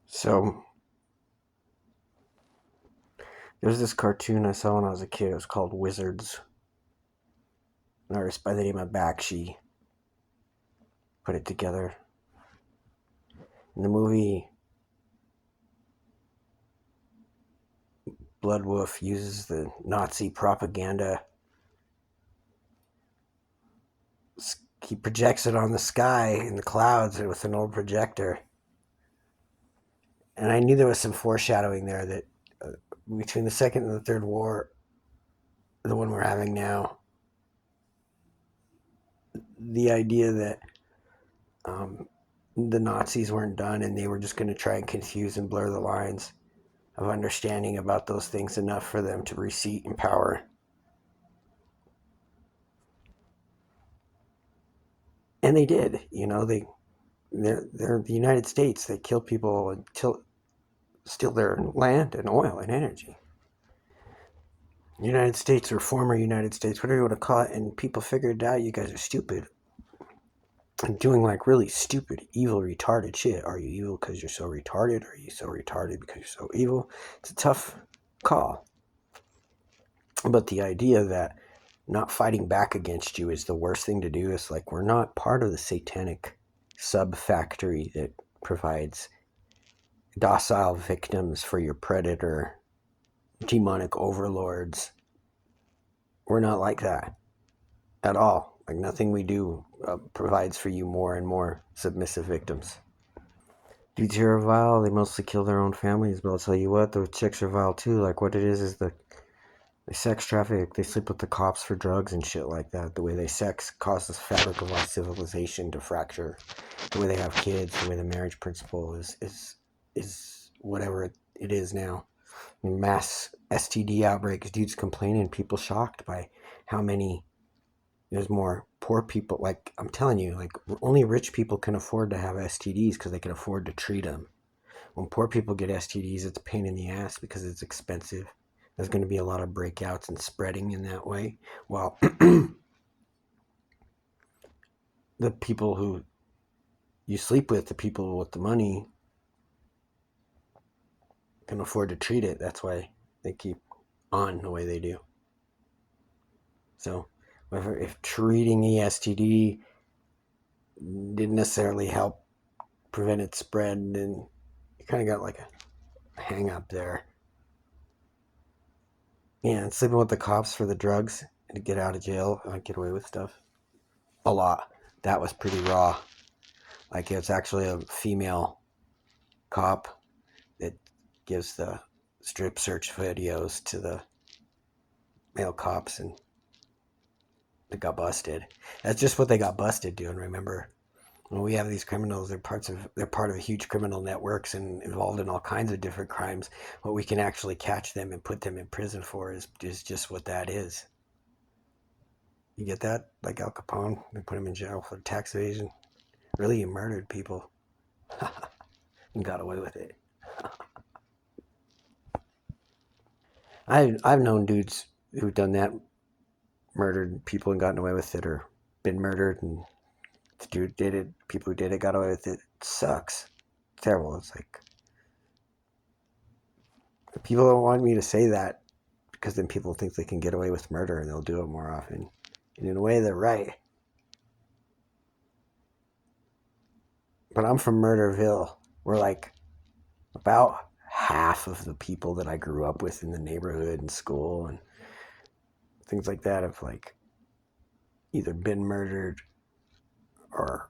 So there's this cartoon I saw when I was a kid. It was called Wizards. An artist by the name of Bakshi put it together. In the movie, Bloodwolf uses the Nazi propaganda. He projects it on the sky in the clouds with an old projector. And I knew there was some foreshadowing there that between the Second and the Third War, the one we're having now, the idea that um, the Nazis weren't done and they were just going to try and confuse and blur the lines of understanding about those things enough for them to reseat in power. And they did. They're the United States. They kill people and steal their land and oil and energy. United States or former United States, whatever you want to call it, and people figured out you guys are stupid and doing like really stupid, evil, retarded shit. Are you evil because you're so retarded? Are you so retarded because you're so evil? It's a tough call. But the idea that not fighting back against you is the worst thing to do is like we're not part of the satanic sub factory that provides docile victims for your predator demonic overlords. We're not like that at all. Like nothing we do provides for you more and more submissive victims. Dudes here are vile. They mostly kill their own families, but I'll tell you what, the chicks are vile too. Like what it is they sex traffic. They sleep with the cops for drugs and shit like that. The way they sex causes the fabric of our civilization to fracture. The way they have kids, the way the marriage principle is whatever it is now. Mass STD outbreaks, dudes complaining, people shocked by how many. There's more poor people. Like I'm telling you, like only rich people can afford to have STDs because they can afford to treat them. When poor people get STDs, it's a pain in the ass because it's expensive. There's going to be a lot of breakouts and spreading in that way. Well, the people who you sleep with, the people with the money, can afford to treat it. That's why they keep on the way they do. So, if treating the STD didn't necessarily help prevent its spread, then you kind of got like a hang up there. Yeah, and sleeping with the cops for the drugs and to get out of jail, I get away with stuff a lot. That was pretty raw. Like it's actually a female cop that gives the strip search videos to the male cops, and they got busted. That's just what they got busted doing. Remember, when we have these criminals, they're part of huge criminal networks and involved in all kinds of different crimes. What we can actually catch them and put them in prison for is just what that is. You get that? Like Al Capone, they put him in jail for tax evasion. Really, he murdered people and got away with it. I've known dudes who've done that, murdered people and gotten away with it, or been murdered and the dude did it. People who did it got away with it. It sucks. It's terrible. It's like people don't want me to say that because then people think they can get away with murder and they'll do it more often. And in a way, they're right. But I'm from Murderville. We're like about half of the people that I grew up with in the neighborhood and school and things like that have like either been murdered or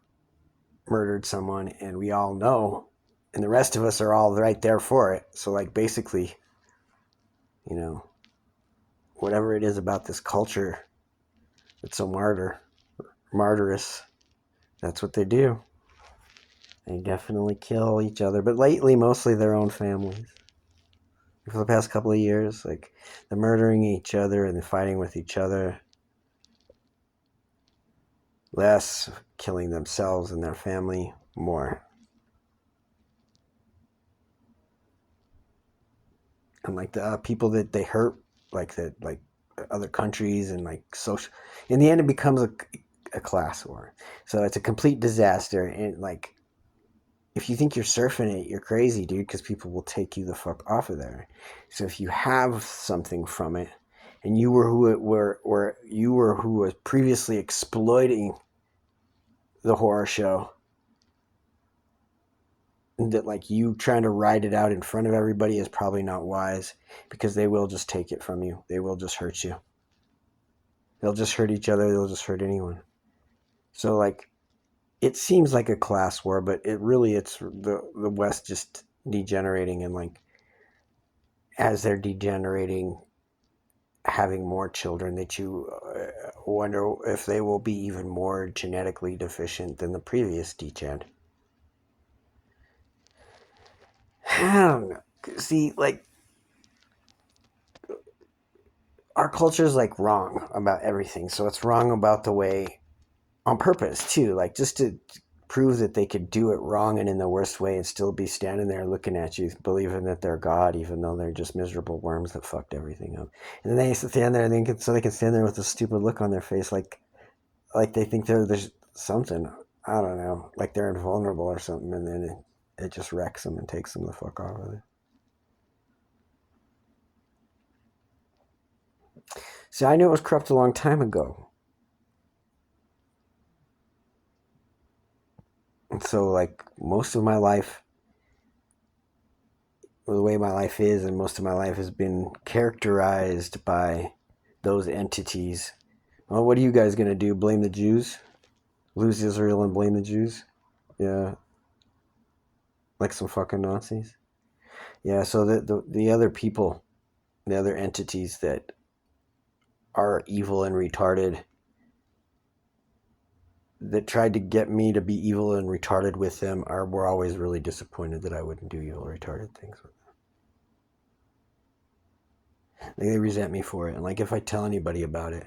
murdered someone, and we all know, and the rest of us are all right there for it. So like basically, you know, whatever it is about this culture that's so martyrous, that's what they do. They definitely kill each other, but lately mostly their own families. For the past couple of years, like they're murdering each other and fighting with each other, less killing themselves and their family, more. And like the people that they hurt, like that, like other countries and like social. In the end, it becomes a class war. So it's a complete disaster, and like if you think you're surfing it, you're crazy, dude, because people will take you the fuck off of there. So if you have something from it, and you were who was previously exploiting the horror show, that like you trying to ride it out in front of everybody is probably not wise, because they will just take it from you. They will just hurt you. They'll just hurt each other. They'll just hurt anyone. So like, it seems like a class war, but it's the West just degenerating, and like as they're degenerating, having more children, that you wonder if they will be even more genetically deficient than the previous degen. I don't know. See, like, our culture is like wrong about everything. So it's wrong about the way, on purpose too, like just to prove that they could do it wrong and in the worst way and still be standing there looking at you, believing that they're God, even though they're just miserable worms that fucked everything up. And then they stand there and so they can stand there with a stupid look on their face, like they think there's something, I don't know, like they're invulnerable or something, and then it just wrecks them and takes them the fuck off of it. See, I knew it was corrupt a long time ago. And so, like, most of my life, the way my life is, and most of my life has been characterized by those entities. Well, what are you guys going to do? Blame the Jews? Lose Israel and blame the Jews? Yeah. Like some fucking Nazis? Yeah, so the other people, the other entities that are evil and retarded, that tried to get me to be evil and retarded with them, were always really disappointed that I wouldn't do evil retarded things with them. They resent me for it, and like if I tell anybody about it,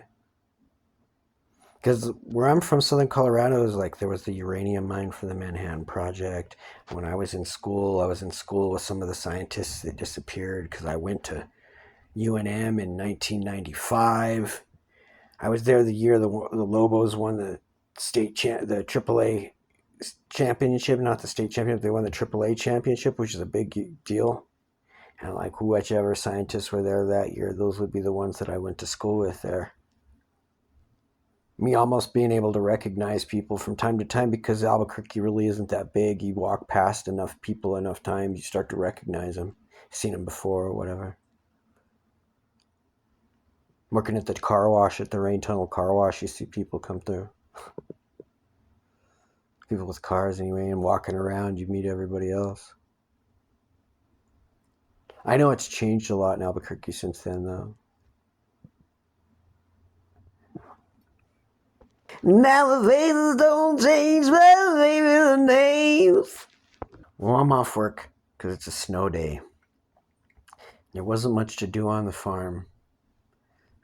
because where I'm from, Southern Colorado, is like there was the uranium mine for the Manhattan Project. When I was in school with some of the scientists that disappeared, because I went to UNM in 1995. I was there the year the Lobos won the the AAA championship, not the state championship. They won the AAA championship, which is a big deal. And like whichever scientists were there that year, those would be the ones that I went to school with there. Me almost being able to recognize people from time to time, because Albuquerque really isn't that big. You walk past enough people enough times, you start to recognize them. Seen them before or whatever. Working at the car wash, at the rain tunnel car wash, you see people come through. People with cars anyway, and walking around, you meet everybody else. I know it's changed a lot in Albuquerque since then, though. Now the faces don't change, but maybe the names. Well, I'm off work because it's a snow day. There wasn't much to do on the farm,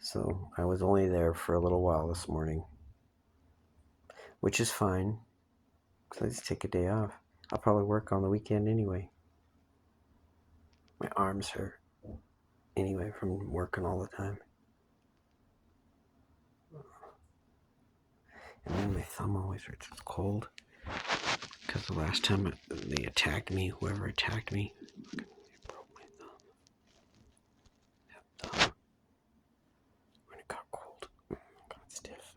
so I was only there for a little while this morning, which is fine, because I just take a day off. I'll probably work on the weekend anyway. My arms hurt anyway from working all the time. And then my thumb always hurts. It's cold. Because the last time they attacked me, whoever attacked me, it broke my thumb. When it got cold, it got stiff.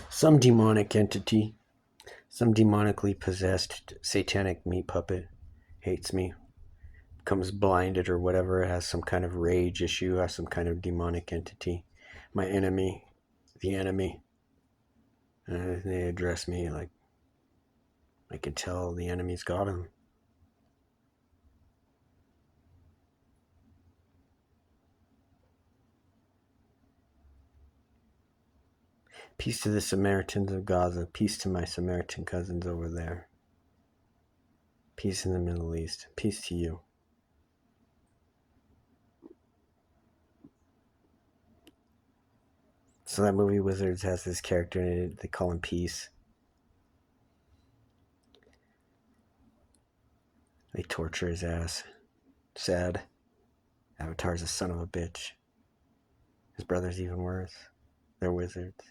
Some demonic entity, some demonically possessed satanic meat puppet hates me, becomes blinded or whatever, has some kind of rage issue, has some kind of demonic entity. My enemy, the enemy. They address me like I can tell the enemy's got him. Peace to the Samaritans of Gaza. Peace to my Samaritan cousins over there. Peace in the Middle East. Peace to you. So that movie Wizards has this character in it. They call him Peace. They torture his ass. Sad. Avatar's a son of a bitch. His brother's even worse. They're wizards.